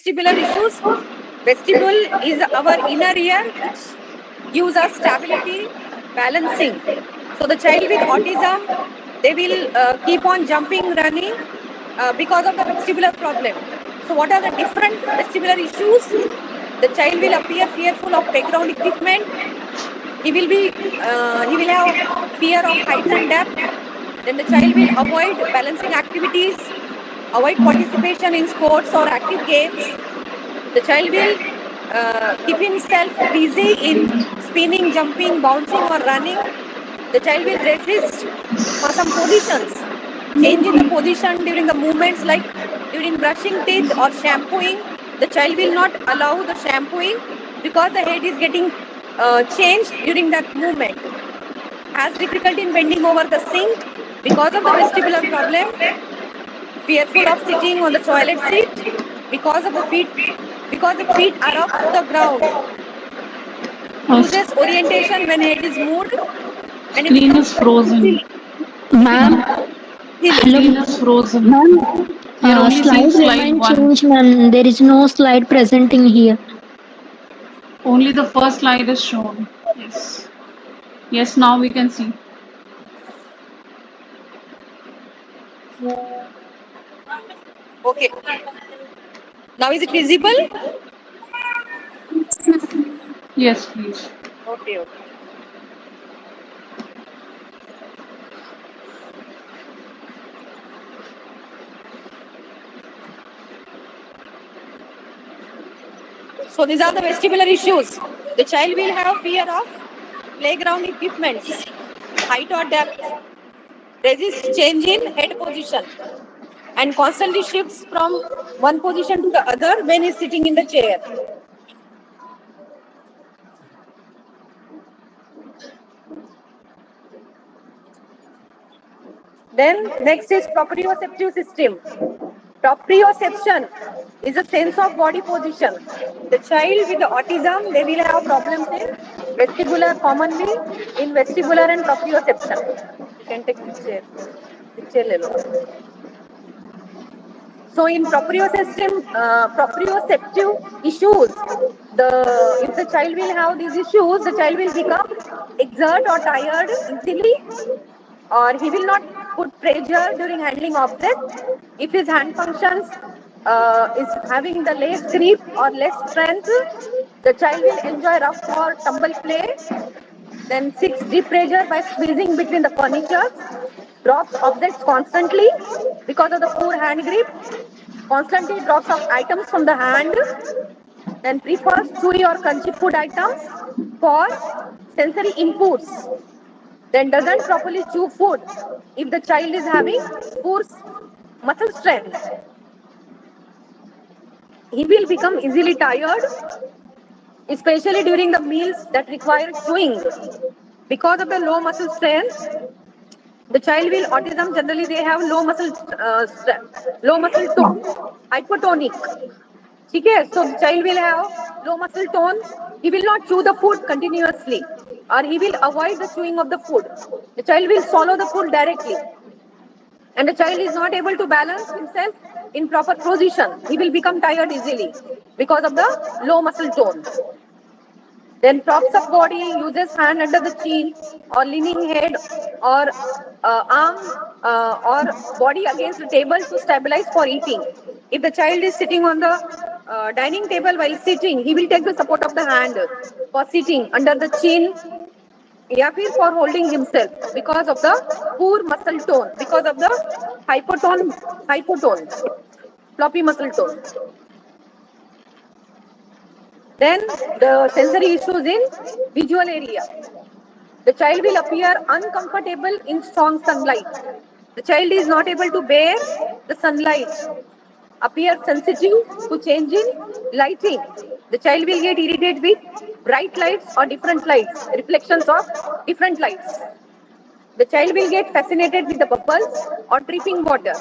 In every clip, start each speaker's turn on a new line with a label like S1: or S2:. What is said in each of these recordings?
S1: vestibular issues? Vestibule is our inner ear which gives us stability, balancing. So the child with autism, they will keep on jumping, running because of the vestibular problem. So what are the different vestibular issues? The child will appear fearful of playground equipment. He will have fear of height and depth. Then the child will avoid balancing activities, avoid participation in sports or active games. The child will keep himself busy in spinning, jumping, bouncing or running. The child will resist for some positions, change in the position during the movements like during brushing teeth or shampooing. The child will not allow the shampooing because the head is getting changed during that movement. Has difficulty in bending over the sink because of the vestibular problem. Fearful of sitting on the toilet seat because of the feet are off the ground. Loses orientation when head is moved and it
S2: Screen is frozen.
S3: Ma'am, hello,
S2: Screen is frozen.
S3: ma'am.
S2: We are only seeing
S3: Slide
S2: slide
S3: remain
S2: 1.
S3: changed, ma'am. There is no slide presenting here.
S2: Only the first slide is shown. Yes. Yes, now we can see.
S1: Okay. Now is it visible?
S2: Yes, please.
S1: Okay. So these are the vestibular issues. The child will have fear of playground equipments, height or depth, resist change in head position, and constantly shifts from one position to the other when he's sitting in the chair. Then next is proprioceptive system. Proprioception is a sense of body position. The child with the autism, they will have problems in vestibular, commonly in vestibular and proprioception. You can take picture. Picture le lo. So in proprioceptive issues, if the child will have these issues, the child will become exert or tired easily, or he will not put pressure during handling objects. If his hand functions is having the less grip or less strength, the child will enjoy rough or tumble play. Then 6, deep pressure by squeezing between the furniture, drops objects constantly because of the poor hand grip, constantly drops of items from the hand, then prefers chewy or crunchy food items for sensory inputs, then doesn't properly chew food. If the child is having poor muscle strength, he will become easily tired, especially during the meals that require chewing. Because of the low muscle strength, the child with autism generally they have low muscle tone, hypotonic. Okay, so the child will have low muscle tone. He will not chew the food continuously, or he will avoid the chewing of the food. The child will swallow the food directly, and the child is not able to balance himself in proper position. He will become tired easily because of the low muscle tone. Then props of body, uses hand under the chin or leaning head or arm or body against the table to stabilize for eating. If the child is sitting on the dining table while sitting, he will take the support of the hand for sitting under the chin, for holding himself because of the poor muscle tone, because of the hypotone, floppy muscle tone. Then the sensory issues in visual area. The child will appear uncomfortable in strong sunlight. The child is not able to bear the sunlight. Appear sensitive to change in lighting. The child will get irritated with bright lights or different lights, reflections of different lights. The child will get fascinated with the bubbles or dripping water.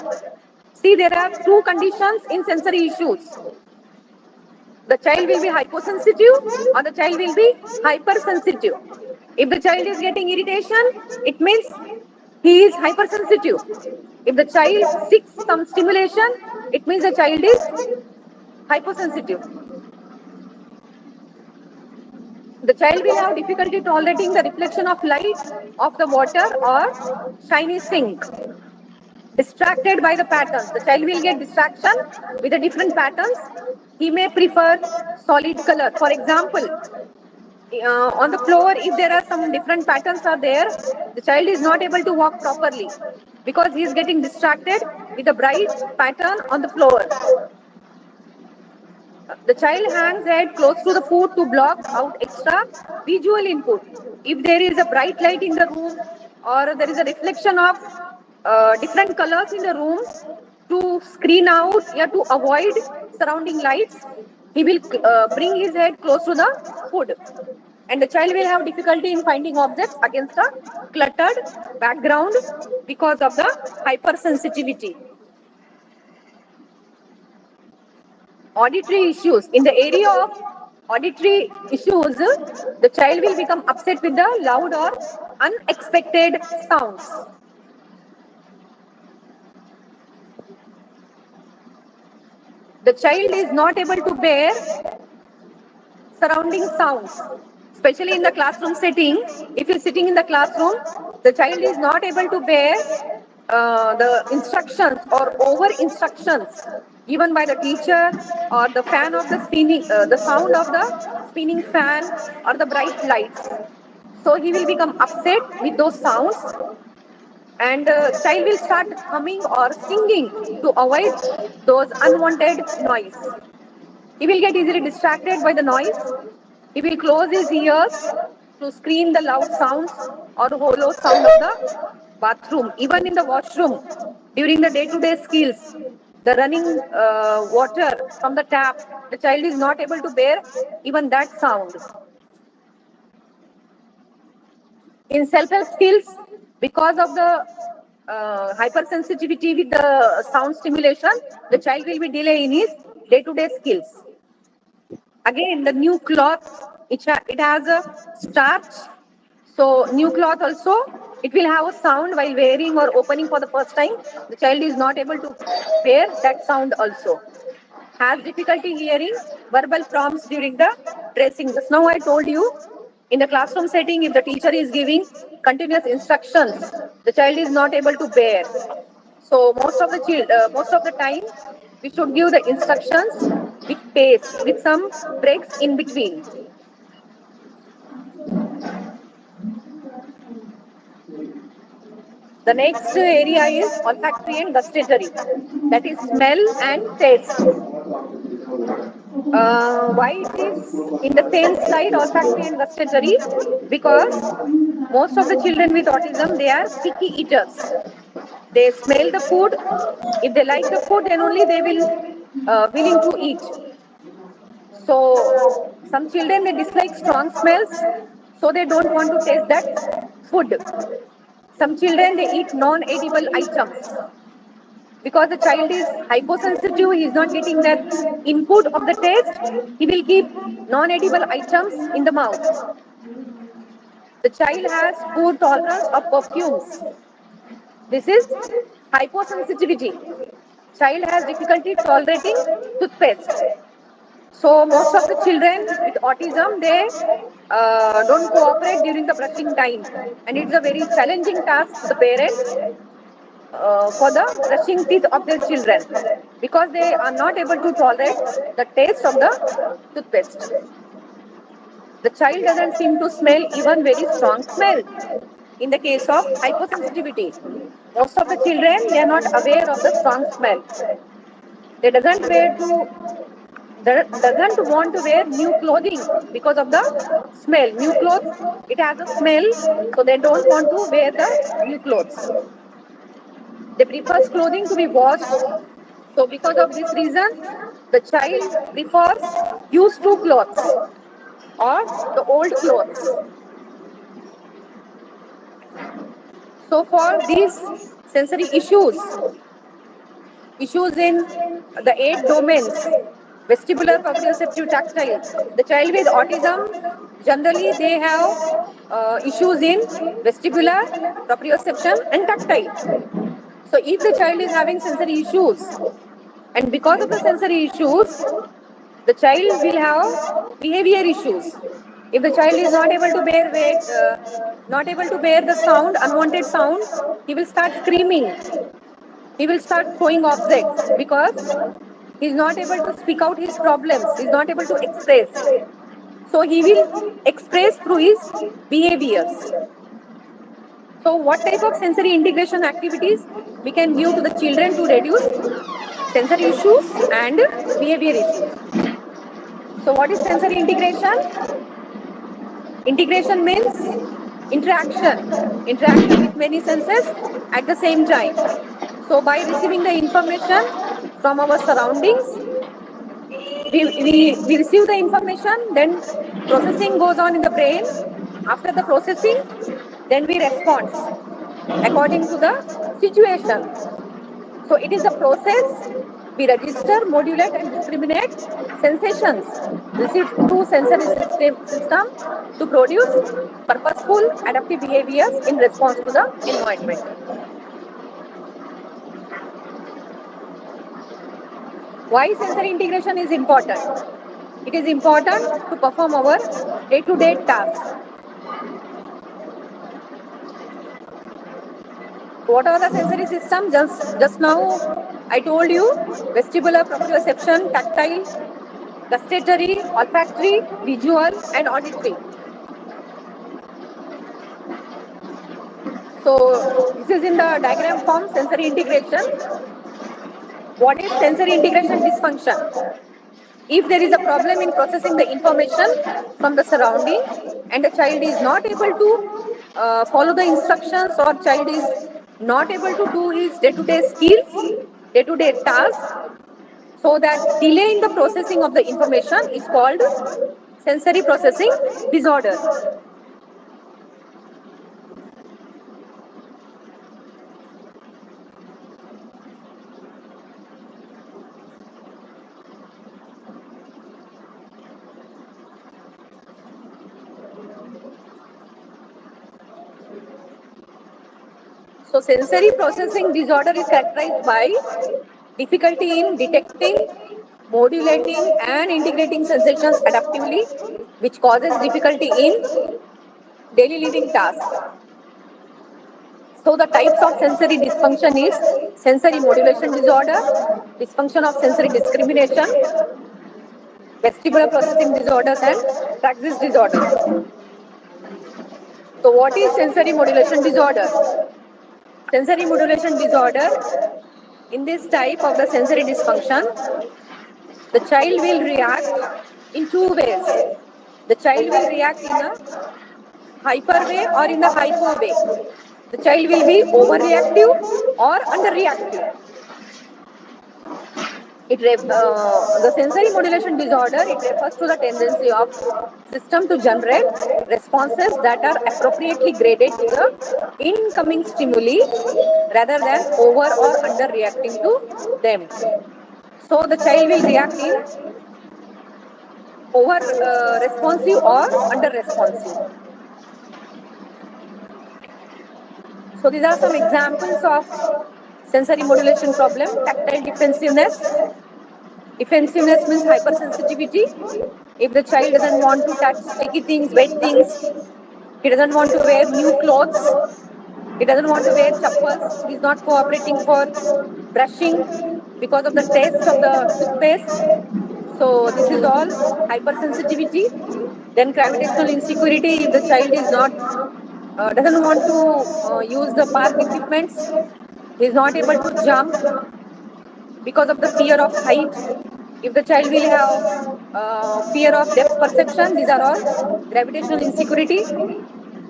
S1: See, there are two conditions in sensory issues. The child will be hyposensitive or the child will be hypersensitive. If the child is getting irritation, it means he is hypersensitive. If the child seeks some stimulation, it means the child is hypersensitive. The child will have difficulty tolerating the reflection of light of the water or shiny sink. Distracted by the patterns. The child will get distraction with the different patterns. He may prefer solid color. For example, on the floor, if there are some different patterns are there, the child is not able to walk properly because he is getting distracted with a bright pattern on the floor. The child hangs head close to the food to block out extra visual input. If there is a bright light in the room or there is a reflection of different colors in the room to screen out, yeah, to avoid surrounding lights, he will bring his head close to the food. And the child will have difficulty in finding objects against a cluttered background because of the hypersensitivity. Auditory issues. In the area of auditory issues, the child will become upset with the loud or unexpected sounds. The child is not able to bear surrounding sounds, especially in the classroom setting. If you're sitting in the classroom, the child is not able to bear the instructions or over instructions given by the teacher or the fan of the spinning, the sound of the spinning fan or the bright lights. So he will become upset with those sounds, and child will start humming or singing to avoid those unwanted noise. He will get easily distracted by the noise. He will close his ears to screen the loud sounds or hollow sound of the bathroom. Even in the washroom, during the day-to-day skills, the running water from the tap, the child is not able to bear even that sound. In self-help skills, because of the hypersensitivity with the sound stimulation, the child will be delayed in his day-to-day skills. Again, the new cloth, it has a starch. So new cloth also, it will have a sound while wearing or opening for the first time. The child is not able to bear that sound also. Has difficulty hearing verbal prompts during the dressing. Just now I told you, in the classroom setting, if the teacher is giving continuous instructions, the child is not able to bear. So most of the time, we should give the instructions with pace, with some breaks in between. The next area is olfactory and gustatory, that is smell and taste. Why it is in the same slide, olfactory and gustatory? Because most of the children with autism, they are picky eaters. They smell the food. If they like the food, then only they will willing to eat. So some children, they dislike strong smells, so they don't want to taste that food. Some children, they eat non-edible items. Because the child is hyposensitive, he is not getting that input of the taste, he will keep non-edible items in the mouth. The child has poor tolerance of perfumes. This is hyposensitivity. Child has difficulty tolerating toothpaste. So most of the children with autism, they don't cooperate during the brushing time, and it's a very challenging task to the parent for the brushing teeth of their children because they are not able to tolerate the taste of the toothpaste. The child doesn't seem to smell even very strong smell. In the case of hypersensitivity, most of the children, they are not aware of the strong smell. They doesn't want to wear new clothing because of the smell. New clothes, it has a smell, so they don't want to wear the new clothes. They prefer clothing to be washed. So because of this reason, the child prefers used to clothes or the old clothes. So for these sensory issues in the 8 domains, vestibular, proprioceptive, tactile, the child with autism, generally they have issues in vestibular, proprioception and tactile. So if the child is having sensory issues, and because of the sensory issues, The child will have behavior issues. If the child is not able to bear weight, not able to bear the sound, unwanted sound, he will start screaming. He will start throwing objects because he is not able to speak out his problems. He is not able to express. So he will express through his behaviors. So what type of sensory integration activities we can give to the children to reduce sensory issues and behavior issues? So what is sensory integration? Integration means interaction, interaction with many senses at the same time. So by receiving the information from our surroundings, we receive the information, then processing goes on in the brain. After the processing, then we respond according to the situation. So it is a process. We register, modulate, and discriminate sensations received through sensory system to produce purposeful adaptive behaviors in response to the environment. Why sensory integration is important? It is important to perform our day-to-day tasks. What are the sensory systems? Just now I told you: vestibular, proprioception, tactile, gustatory, olfactory, visual, and auditory. So this is in the diagram form, sensory integration. What is sensory integration dysfunction? If there is a problem in processing the information from the surrounding and the child is not able to follow the instructions, or child is not able to do his day-to-day skills, day-to-day tasks, so that delay in the processing of the information is called sensory processing disorder. So sensory processing disorder is characterized by difficulty in detecting, modulating, and integrating sensations adaptively, which causes difficulty in daily living tasks. So the types of sensory dysfunction is sensory modulation disorder, dysfunction of sensory discrimination, vestibular processing disorders, and praxis disorder. So what is sensory modulation disorder? Sensory modulation disorder, in this type of the sensory dysfunction, the child will react in two ways. The child will react in a hyper way or in the hypo way. The child will be overreactive or underreactive. The sensory modulation disorder, it refers to the tendency of system to generate responses that are appropriately graded to the incoming stimuli rather than over or under reacting to them. So the child will react in over responsive or under responsive. So these are some examples of sensory modulation problem. Tactile defensiveness. Defensiveness means hypersensitivity. If the child doesn't want to touch sticky things, wet things, he doesn't want to wear new clothes, he doesn't want to wear chappals, he is not cooperating for brushing because of the taste of the toothpaste. So this is all hypersensitivity. Then gravitational insecurity. If the child is not doesn't want to use the park equipments, he is not able to jump because of the fear of height. If the child will have fear of depth perception, these are all gravitational insecurity.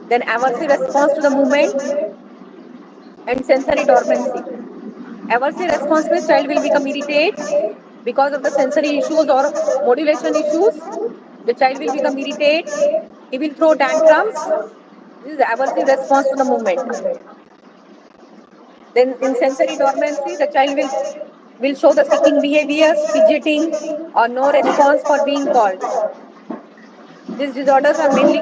S1: Then aversive response to the movement and sensory dormancy. Aversive response means child will become irritated because of the sensory issues or modulation issues. The child will become irritated. He will throw tantrums. This is aversive response to the movement. Then in sensory dormancy, the child will show the seeking behaviors, fidgeting, or no response for being called. These disorders are mainly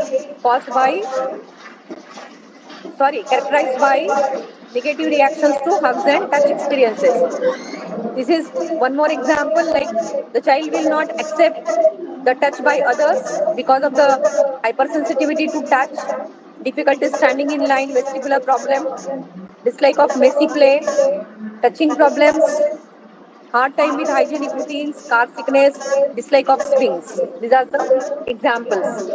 S1: characterized by negative reactions to hugs and touch experiences. This is one more example, like the child will not accept the touch by others because of the hypersensitivity to touch, difficulty standing in line, vestibular problem, dislike of messy play, touching problems, hard time with hygienic routines, car sickness, dislike of swings. These are the examples.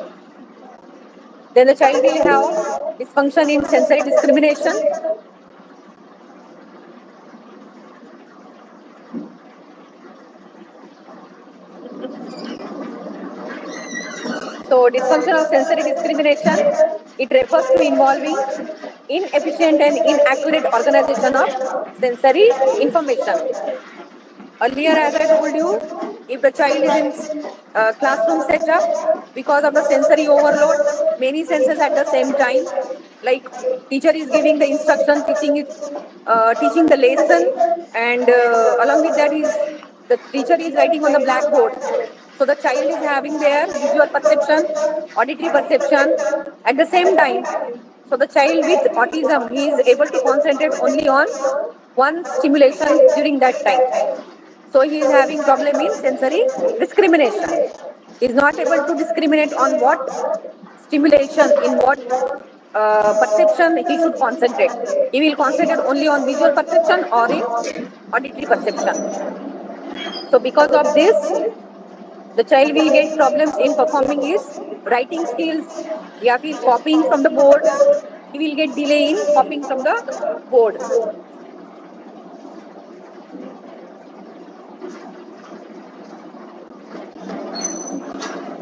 S1: Then the child will have dysfunction in sensory discrimination. So dysfunction of sensory discrimination, it refers to involving inefficient and inaccurate organization of sensory information. Earlier, as I told you, if the child is in classroom setup, because of the sensory overload, many senses at the same time, like teacher is giving the instruction, teaching the lesson, and along with that is the teacher is writing on the blackboard. So the child is having their visual perception, auditory perception at the same time. So the child with autism, he is able to concentrate only on one stimulation during that time. So he is having problem in sensory discrimination. He is not able to discriminate on what stimulation, in what perception he should concentrate. He will concentrate only on visual perception or in auditory perception. So because of this, the child will get problems in performing his writing skills. Yeah, he copying from the board. He will get delay in copying from the board.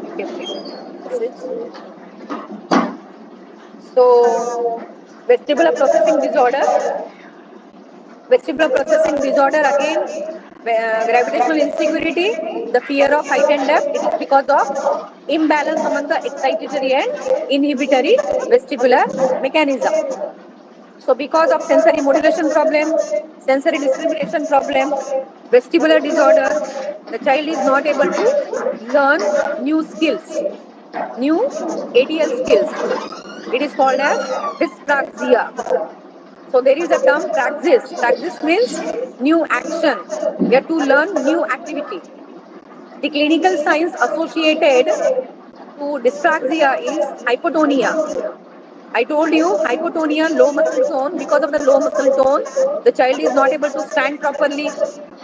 S1: You can read message. So vestibular processing disorder. Vestibular processing disorder, again, gravitational insecurity, the fear of height and depth. It is because of imbalance among the excitatory and inhibitory vestibular mechanism. So because of sensory modulation problem, sensory discrimination problem, vestibular disorder, the child is not able to learn new skills, new ADL skills. It is called as dyspraxia. So there is a term praxis. Praxis means new action. We have to learn new activity. The clinical signs associated to dyspraxia is hypotonia. I told you hypotonia, low muscle tone. Because of the low muscle tone, the child is not able to stand properly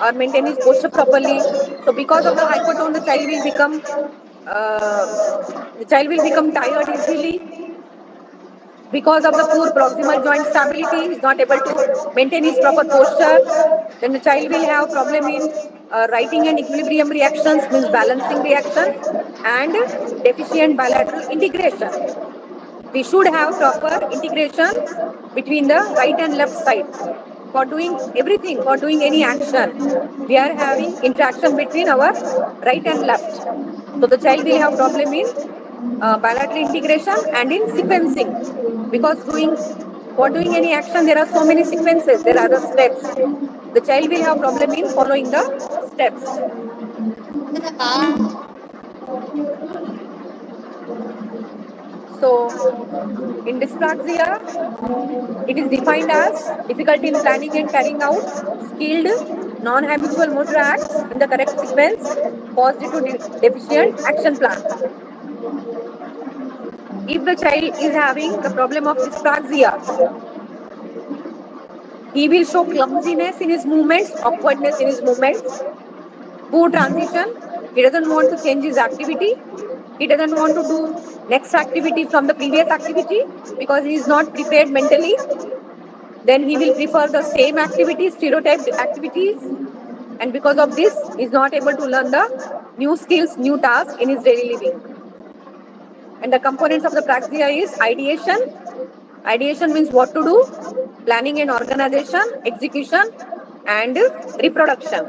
S1: or maintain his posture properly. So because of the hypotone, uh, the child will become tired easily. Because of the poor proximal joint stability, he is not able to maintain his proper posture. Then the child will have problem in writing and equilibrium reactions, means balancing reaction, and deficient bilateral integration. We should have proper integration between the right and left side. For doing everything, for doing any action, we are having interaction between our right and left. So the child will have problem in bilateral integration and in sequencing, because for doing any action there are so many sequences, there are the steps. The child will have problem in following the steps. So in dyspraxia, it is defined as difficulty in planning and carrying out skilled non-habitual motor acts in the correct sequence caused due to deficient action plan. If the child is having the problem of dyspraxia, he will show clumsiness in his movements, awkwardness in his movements, poor transition. He doesn't want to change his activity. He doesn't want to do next activity from the previous activity because he is not prepared mentally. Then he will prefer the same activities, stereotyped activities, and because of this, he is not able to learn the new skills, new tasks in his daily living. And the components of the praxia is ideation. Ideation means what to do, planning and organization, execution, and reproduction.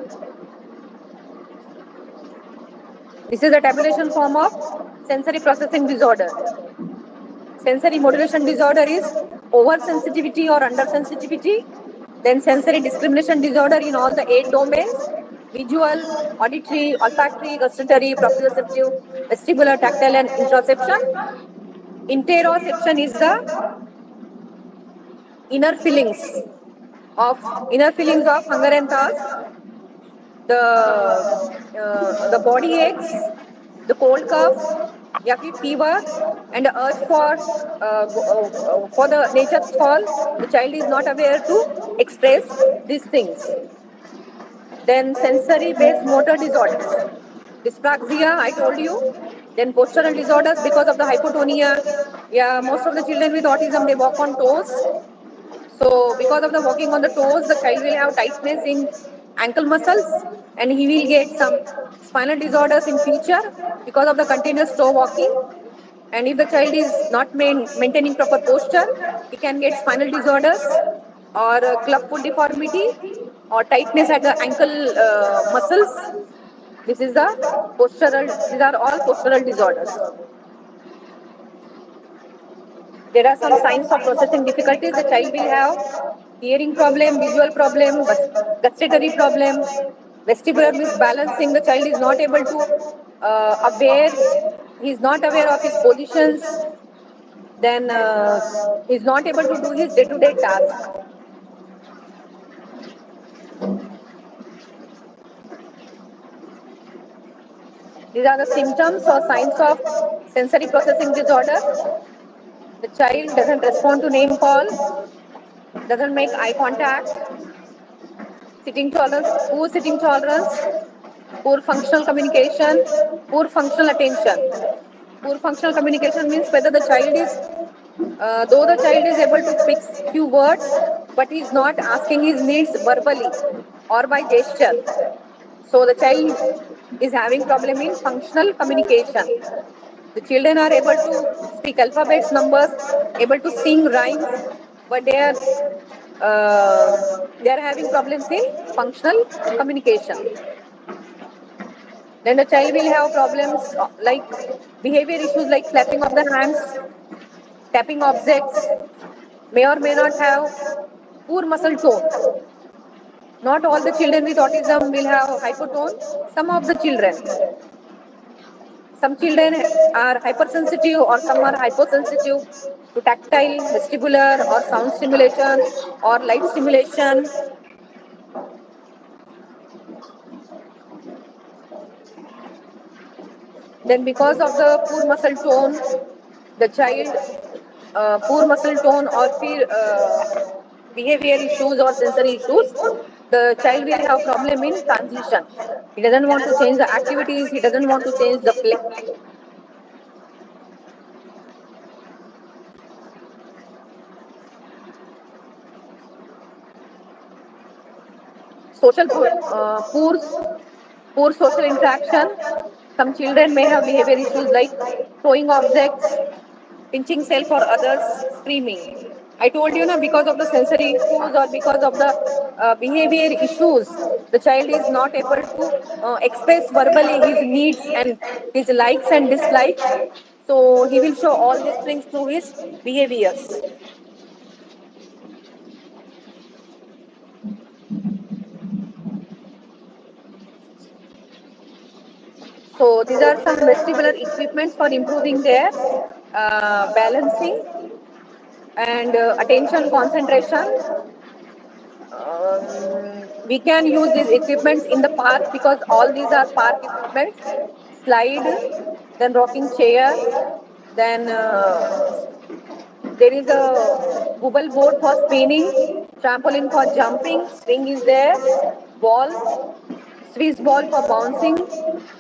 S1: This is the tabulation form of sensory processing disorder. Sensory modulation disorder is oversensitivity or undersensitivity. Then sensory discrimination disorder in all the 8 domains: visual, auditory, olfactory, gustatory, proprioceptive, vestibular, tactile, and interoception. Interoception is the inner feelings of hunger and thirst. the body aches, the cold cough, या फिर fever, and the urge for the nature's fall. The child is not aware to express these things. Then sensory-based motor disorders. Dyspraxia, I told you. Then postural disorders because of the hypotonia. Yeah, most of the children with autism, they walk on toes. So because of the walking on the toes, the child will have tightness in ankle muscles and he will get some spinal disorders in future because of the continuous toe walking. And if the child is not maintaining proper posture, he can get spinal disorders or club foot deformity or tightness at the ankle muscles. This is the postural, these are all postural disorders. There are some signs of processing difficulties. The child will have hearing problem, visual problem, gustatory problem, vestibular misbalancing. The child is not able to he is not aware of his positions. Then he is not able to do his day-to-day task. These are the symptoms or signs of sensory processing disorder. The child doesn't respond to name call, doesn't make eye contact, sitting tolerance, poor sitting tolerance, poor functional communication, poor functional attention. Poor functional communication means whether the child is, though the child is able to speak few words, but he is not asking his needs verbally or by gesture. So the child is having problem in functional communication. The children are able to speak alphabets, numbers, able to sing rhymes, but they are having problems in functional communication. Then the child will have problems like behavior issues like flapping of the hands, tapping objects, may or may not have poor muscle tone. Not all the children with autism will have hypotone. Some of the children. Some children are hypersensitive or some are hyposensitive to tactile, vestibular or sound stimulation or light stimulation. Then because of the poor muscle tone, the child, poor muscle tone or behavior issues or sensory issues, the child will have problem in transition. He doesn't want to change the activities, he doesn't want to change the play. Social poor social interaction. Some children may have behavior issues like throwing objects, pinching self or others, screaming. I told you now because of the sensory issues or because of the behavior issues, the child is not able to express verbally his needs and his likes and dislikes. So he will show all these things through his behaviors. So these are some vestibular equipments for improving their balancing and attention concentration. We can use these equipments in the park because all these are park equipments. Slide, then rocking chair, then there is a bubble board for spinning, trampoline for jumping, swing is there, ball, Swiss ball for bouncing,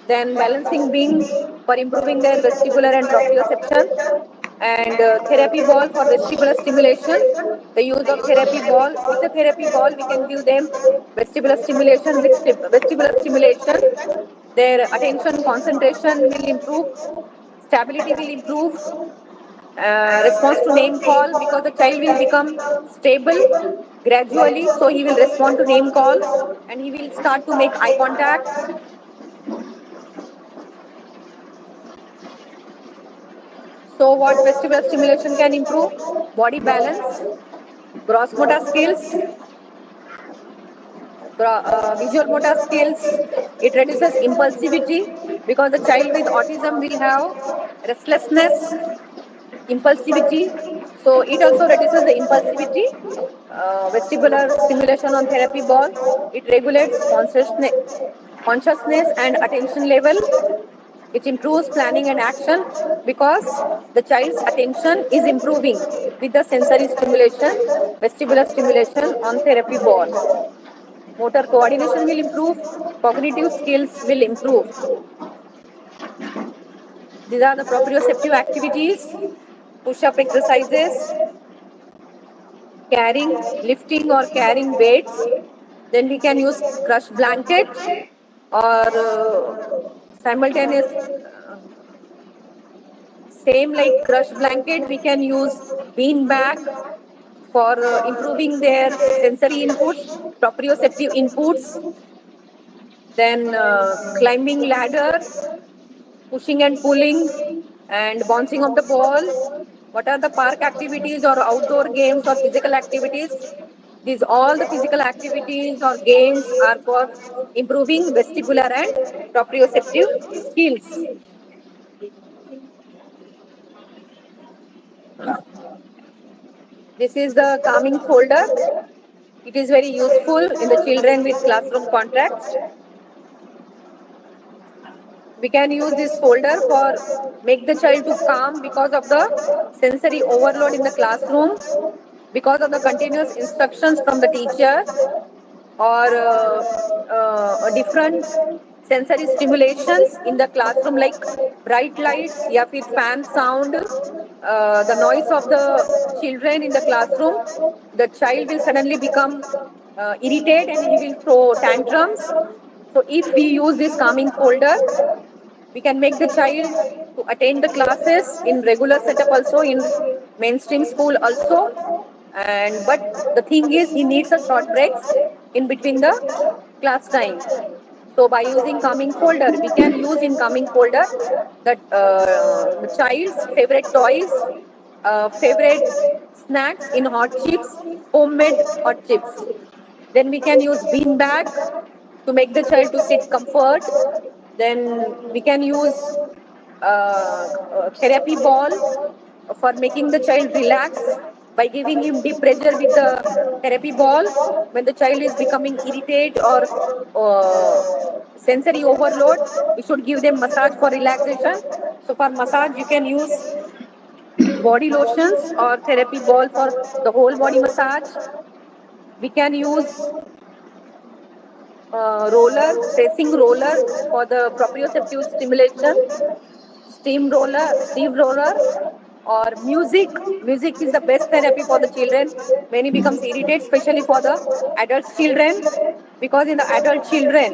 S1: then balancing beam for improving their vestibular and proprioception, and therapy ball for vestibular stimulation. The use of therapy ball. With the therapy ball, we can give them vestibular stimulation. With vestibular stimulation, their attention concentration will improve, stability will improve, response to name call because the child will become stable gradually. So he will respond to name call and he will start to make eye contact. So what vestibular stimulation can improve? Body balance, gross motor skills, visual motor skills. It reduces impulsivity because the child with autism will have restlessness, impulsivity. So it also reduces the impulsivity. Vestibular stimulation on therapy ball. It regulates consciousness and attention level. It improves planning and action because the child's attention is improving with the sensory stimulation, vestibular stimulation on therapy ball. Motor coordination will improve, cognitive skills will improve. These are the proprioceptive activities, push-up exercises, carrying, lifting or carrying weights. Then we can use crush blanket or simultaneous, same like crush blanket, we can use bean bag for improving their sensory inputs, proprioceptive inputs. Then climbing ladder, pushing and pulling, and bouncing of the ball. What are the park activities or outdoor games or physical activities? These all the physical activities or games are for improving vestibular and proprioceptive skills. This is the calming folder. It is very useful in the children with classroom context. We can use this folder for make the child to calm because of the sensory overload in the classroom, because of the continuous instructions from the teacher, or different sensory stimulations in the classroom like bright lights, yeah, with fan sound, the noise of the children in the classroom. The child will suddenly become irritated and he will throw tantrums. So if we use this calming folder, we can make the child to attend the classes in regular setup also, in mainstream school also. And but the thing is, he needs a short breaks in between the class time. So by using calming folder, we can use in calming folder that the child's favorite toys, favorite snacks in hot chips, homemade hot chips. Then we can use bean bag to make the child to sit comfort. Then we can use therapy ball for making the child relax by giving him deep pressure with the therapy ball. When the child is becoming irritated or sensory overload, we should give them massage for relaxation. So for massage, you can use body lotions or therapy ball for the whole body massage. We can use roller, pressing roller for the proprioceptive stimulation, steam roller, or music. Music is the best therapy for the children when he becomes irritated, especially for the adult children, because in the adult children,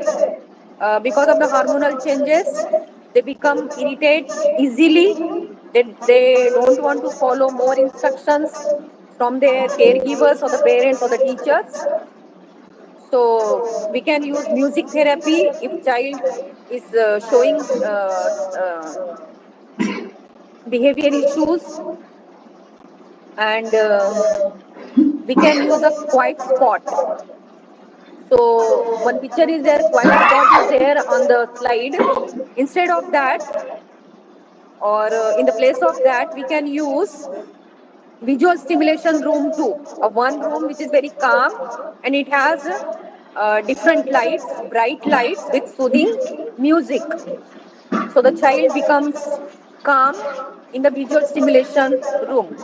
S1: because of the hormonal changes, they become irritated easily. They don't want to follow more instructions from their caregivers or the parents or the teachers. So we can use music therapy if child is showing behavior issues, and we can use a quiet spot. So one picture is there, quiet spot is there on the slide. Instead of that, or in the place of that, we can use visual stimulation room too. A one room which is very calm and it has different lights, bright lights with soothing music. So the child becomes calm in the visual stimulation room.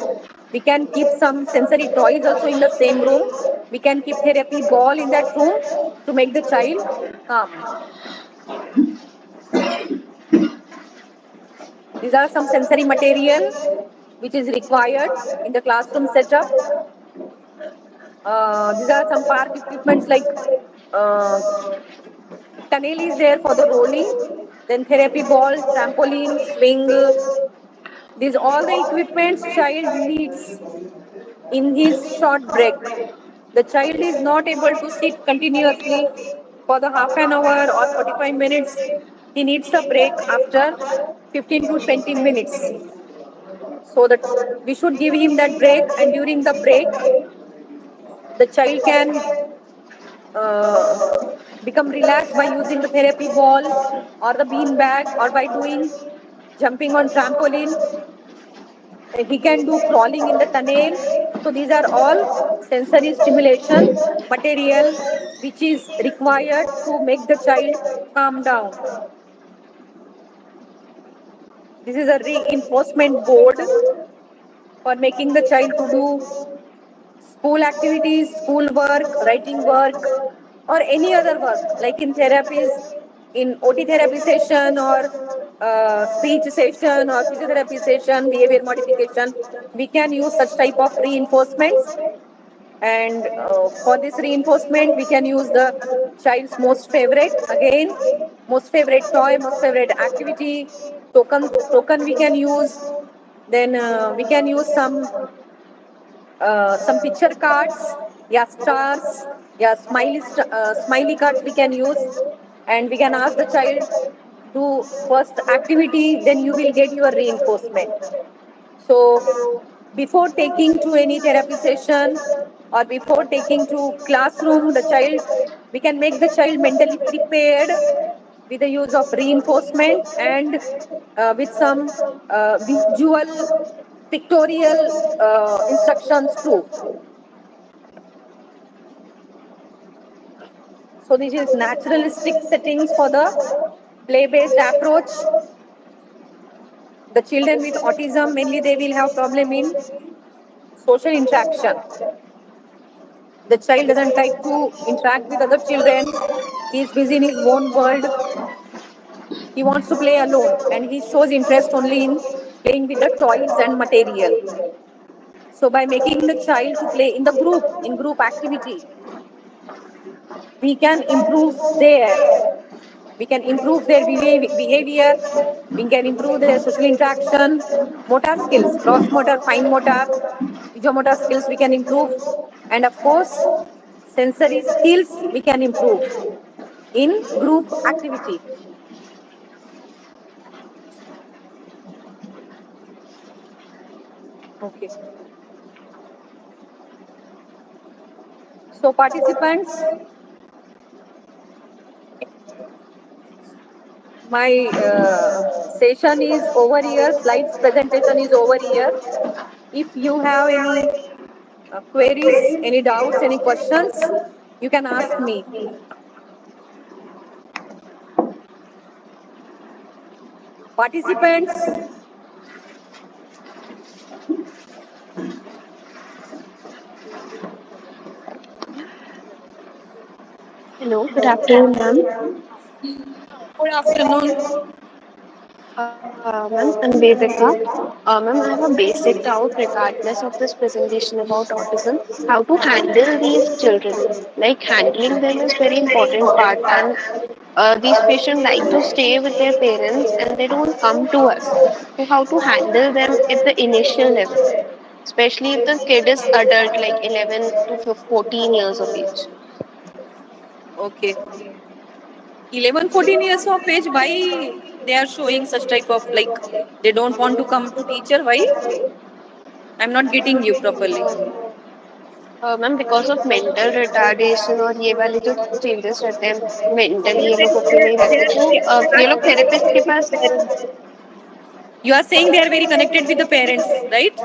S1: We can keep some sensory toys also in the same room. We can keep therapy ball in that room to make the child calm. These are some sensory material which is required in the classroom setup. These are some park equipments like uh, tunnel is there for the rolling, then therapy ball, trampoline, swing. These all the equipments child needs in his short break. The child is not able to sit continuously for the half an hour or 45 minutes. He needs a break after 15 to 20 minutes. So that we should give him that break, and during the break, the child can uh, become relaxed by using the therapy ball or the bean bag or by doing jumping on trampoline. He can do crawling in the tunnel. So these are all sensory stimulation material which is required to make the child calm down. This is a reinforcement board for making the child to do school activities, school work, writing work, or any other work, like in therapies, in OT therapy session or speech session or physiotherapy session, behavior modification, we can use such type of reinforcements. And for this reinforcement, we can use the child's most favorite, again, most favorite toy, most favorite activity, token we can use. Then we can use some picture cards, yeah, stars, yeah, smiley cards we can use, and we can ask the child do first activity, then you will get your reinforcement. So before taking to any therapy session or before taking to classroom, the child, we can make the child mentally prepared with the use of reinforcement and with some visual pictorial instructions too. So this is naturalistic settings for the play-based approach. The children with autism, mainly they will have problem in social interaction. The child doesn't like to interact with other children. He is busy in his own world. He wants to play alone and he shows interest only in playing with the toys and material. So by making the child to play in the group, in group activity, we can improve their behavior, we can improve their social interaction, motor skills, gross motor, fine motor, motor skills we can improve, and of course, sensory skills we can improve in group activity. Okay. So participants, my session is over here, slides presentation is over here. If you have any queries, any doubts, any questions, you can ask me. Participants,
S4: Hello, good afternoon, ma'am.
S1: good afternoon.
S4: Ma'am, I'm Vedika. Ma'am, I have a basic doubt regardless of this presentation about autism. How to handle these children? Like handling them is very important part, and these patients like to stay with their parents and they don't come to us. So, how to handle them at the initial level, especially if the kid is adult, like 11 to 14 years of age.
S1: Okay. 11, 14 years of age, why they are showing such type of like they don't want to come to teacher? Why? I'm not getting you properly.
S4: Ma'am because of mental retardation और ये वाले जो changes रहते हैं mentally ये लोग okay नहीं रहते तो ये लोग थेरेपिस्ट के पास
S1: You are saying they are very connected with the parents, right?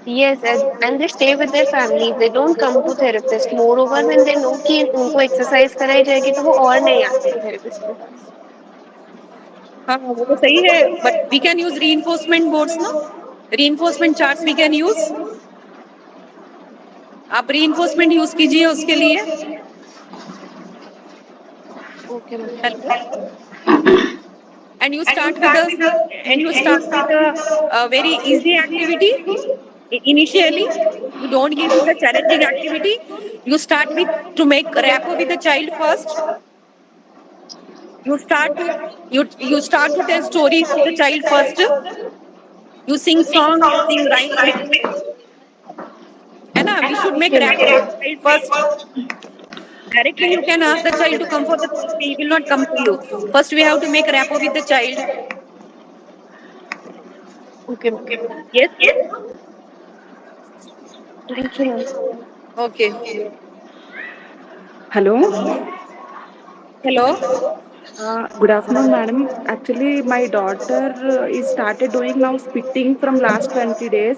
S4: yes and they stay with their family they don't come to therapist moreover when they know कि उनको एक्सरसाइज कराई जाएगी तो वो और नहीं आते हैं थेरेपिस्ट के पास
S1: हाँ वो तो सही है but we can use reinforcement boards ना reinforcement charts we can use आप reinforcement use कीजिए उसके लिए
S4: okay ma'am
S1: hello and you start with a very easy activity initially you don't give it a challenging activity you start with to make rapport with the child first you start to you start to tell stories to the child first you sing song you sing rhymes with him है ना we should make rapport with the child first directly you can ask the child to come for the therapy he will not come to you first we have to make rapport with the child
S4: okay ma'am
S1: yes
S4: thank you ma'am
S1: okay
S5: Hello.
S1: hello
S5: Good afternoon, madam. Actually, my daughter is started doing now spitting from last 20 days.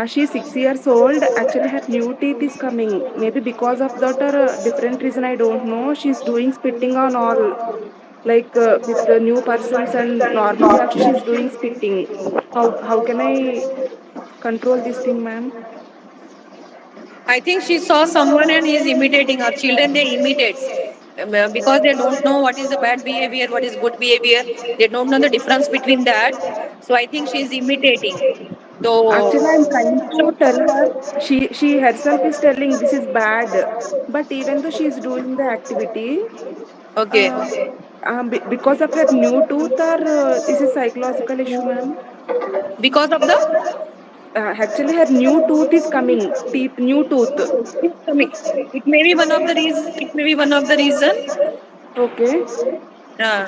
S5: She's 6 years old. Actually, her new teeth is coming. Maybe because of that or different reason, I don't know. She's doing spitting on all, like with the new persons and normally also she's doing spitting. How can I control this thing, ma'am?
S1: I think she saw someone and is imitating her. Children, they imitate because they don't know what is the bad behavior, what is good behavior. They don't know the difference between that. So I think she is imitating.
S5: Actually,
S1: So,
S5: I'm trying to tell her. She herself is telling this is bad, but even though she is doing the activity,
S1: okay.
S5: uh, because of her new tooth or is a psychological issue, ma'am.
S1: Because of the
S5: Actually, her new tooth is coming. Teeth, new tooth.
S1: coming. It may be one of the reason. It may be one of the reason.
S5: Okay.
S1: Uh,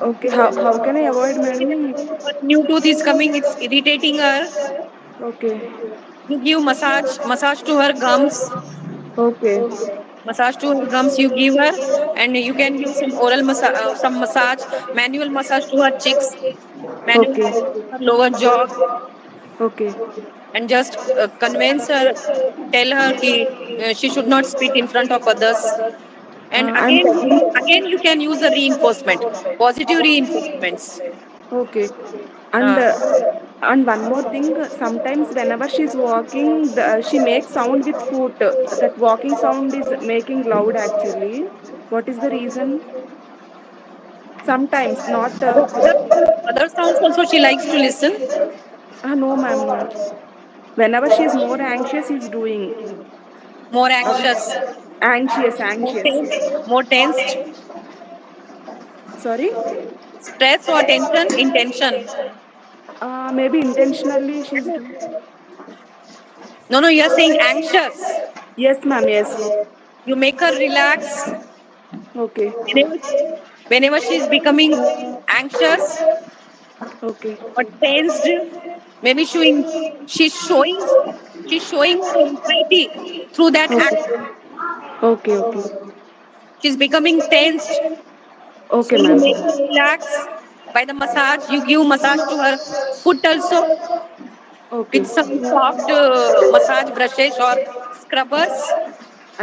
S5: Okay. How can I avoid, madam?
S1: New tooth is coming. It's irritating her.
S5: Okay.
S1: You give massage to her gums.
S5: Okay.
S1: Massage to her gums you give her, and you can give some oral massage, some massage, manual massage to her cheeks, manual
S5: Okay.
S1: massage to her lower jaw,
S5: Okay.
S1: and just convince her, tell her ki she should not spit in front of others. And
S5: I'm telling.
S1: again you can use the reinforcement, positive reinforcements.
S5: Okay. And
S1: Uh,
S5: and one more thing, sometimes whenever she's walking, she makes sound with foot. That walking sound is making loud actually. What is the reason? Sometimes, not.
S1: other sounds also she likes to listen.
S5: No, ma'am, no. Whenever she's more anxious, he's doing.
S1: More
S5: Uh,
S1: anxious,
S5: anxious,
S1: more
S5: anxious.
S1: tense, more tensed,
S5: Sorry?
S1: stress or tension, intention.
S5: Maybe intentionally she's doing.
S1: No, no, you are saying anxious.
S5: Yes, ma'am, yes.
S1: You make her relax.
S5: Okay,
S1: Whenever, whenever she's becoming anxious
S5: okay,
S1: or tensed, maybe she's showing she's showing her anxiety through that
S5: okay,
S1: act.
S5: okay, okay.
S1: She's becoming tensed. So
S5: Okay,
S1: you
S5: ma'am.
S1: make her relax by the massage. You give massage to her foot also with
S5: Okay.
S1: some soft massage brushes or scrubbers.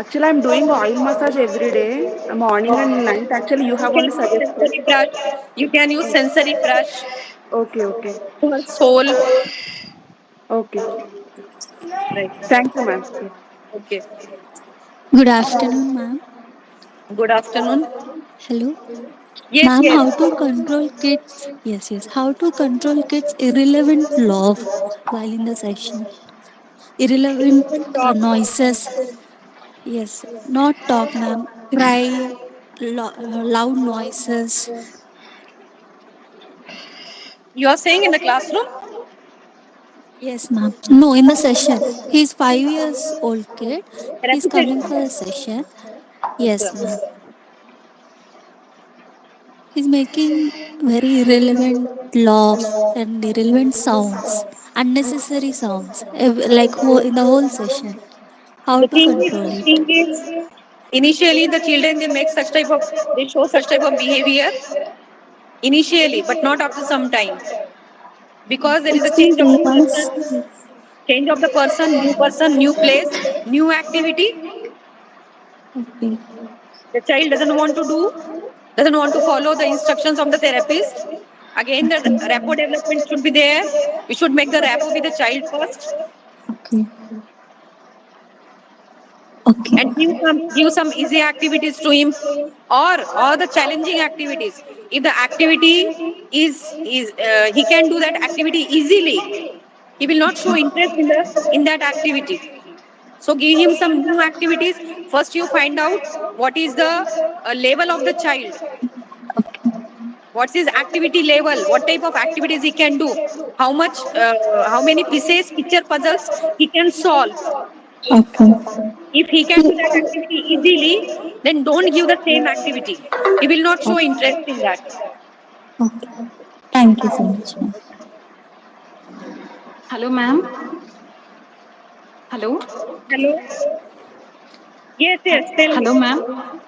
S5: Actually, I'm doing oil massage every day, morning and night. Actually, you
S1: You
S5: have
S1: can
S5: only
S1: use
S5: suggested.
S1: sensory brush. You can use sensory brush
S5: Okay, okay,
S1: to her soul.
S5: okay.
S1: Right.
S5: Thank you, ma'am. Yeah.
S1: Okay.
S3: Good afternoon, ma'am.
S1: Good afternoon.
S3: Hello.
S1: Yes,
S3: Ma'am,
S1: yes.
S3: how to control kids? Yes, yes. How to control kids' irrelevant love while in the session? Irrelevant
S1: Talk.
S3: noises. Yes. Not talk, ma'am. Cry, loud noises.
S1: You are saying in the classroom?
S3: Yes, ma'am. No, in the session. He's 5 years old kid. He's coming
S1: Repetition.
S3: for a session. Yes,
S1: Okay.
S3: ma'am. He's making very irrelevant laugh and irrelevant sounds, unnecessary sounds, like in the whole session. How to control
S1: The
S3: it?
S1: thing is, initially the children they show such type of behavior initially, but not after some time because there is a
S3: It's been
S1: change of the
S3: 3 months.
S1: person, person, new place, new activity.
S3: Okay.
S1: The child doesn't want to follow the instructions of the therapist. Again, the
S3: Okay.
S1: rapport development should be there. We should make the rapport with the child first
S3: Okay. Okay.
S1: and give some easy activities to him or the challenging activities. If the activity is he can do that activity easily, he will not show interest in that activity. So give him some new activities. First you find out what is the level of the child,
S3: Okay.
S1: what's his activity level, what type of activities he can do, how many pieces picture puzzles he can solve.
S3: Okay.
S1: If he can do that activity easily, then don't give the same activity. He will not show interest in that.
S3: Okay. Thank you so much, ma'am.
S2: Hello, ma'am. Hello.
S1: Hello? Yes, yes, tell me.
S2: Hello, ma'am.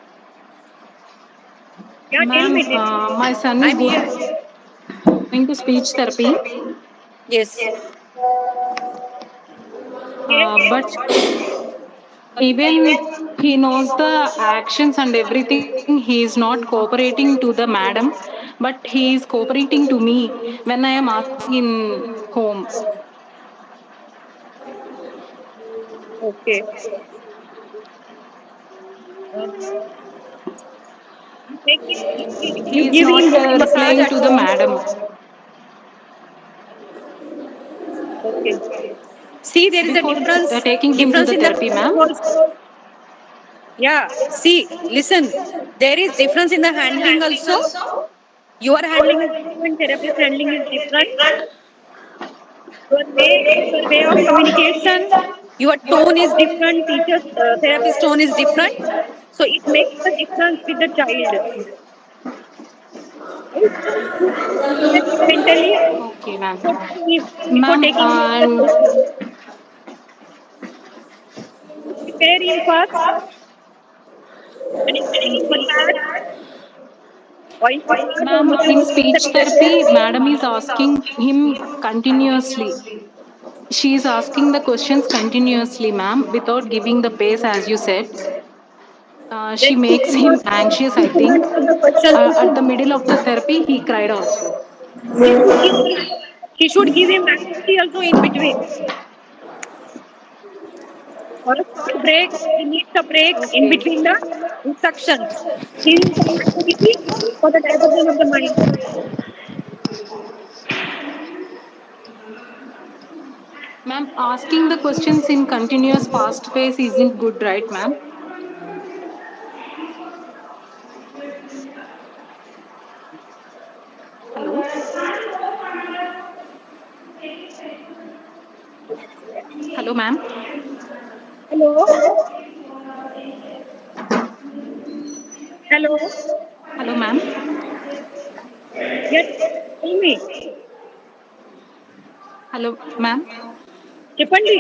S1: Yeah, tell
S6: Ma'am,
S1: me. Tell me.
S6: my son is
S1: I'm
S6: going
S1: here.
S6: to speech therapy,
S1: Yes.
S6: but even he knows the actions and everything. He is not cooperating to the madam, but he is cooperating to me when I am asking in home.
S1: Okay. You
S6: He is
S1: give him
S6: not
S1: home massage
S6: replying
S1: at
S6: to the
S1: home.
S6: madam.
S1: Okay. See, there is a
S6: Before
S1: difference.
S6: taking him to
S1: Difference
S6: the
S1: in the
S6: therapy,
S1: handling
S6: ma'am.
S1: also. Yeah. See, listen. There is difference in the handling also. Your handling is different. Therapist handling is different. Your way of communication, your tone is different. Teacher's therapist tone is different. So it makes the difference with the child. You prepare him mentally
S6: Okay, ma'am.
S1: before
S6: Ma'am,
S1: taking him to the
S6: and
S1: session. Prepare him first, and instead of massage or
S6: ma'am,
S1: massage,
S6: in
S1: give the
S6: speech therapy, madam is asking him continuously. She is asking the questions continuously, ma'am, without giving the pace, as you said. She
S1: then
S6: makes him anxious, I
S1: he should not
S6: think.
S1: give the questions.
S6: At the middle of the therapy, he cried also.
S1: He should give him activity also in between. For a short break, he needs a break in
S6: Okay.
S1: between the instructions. Give him some activity for the diversion of the mind.
S6: Ma'am, asking the questions in continuous fast pace isn't good, right, ma'am? Hello? Hello, ma'am?
S1: Hello? Hello?
S6: Hello, ma'am?
S1: Yes, tell me.
S6: Hello, ma'am?
S1: చెప్పండి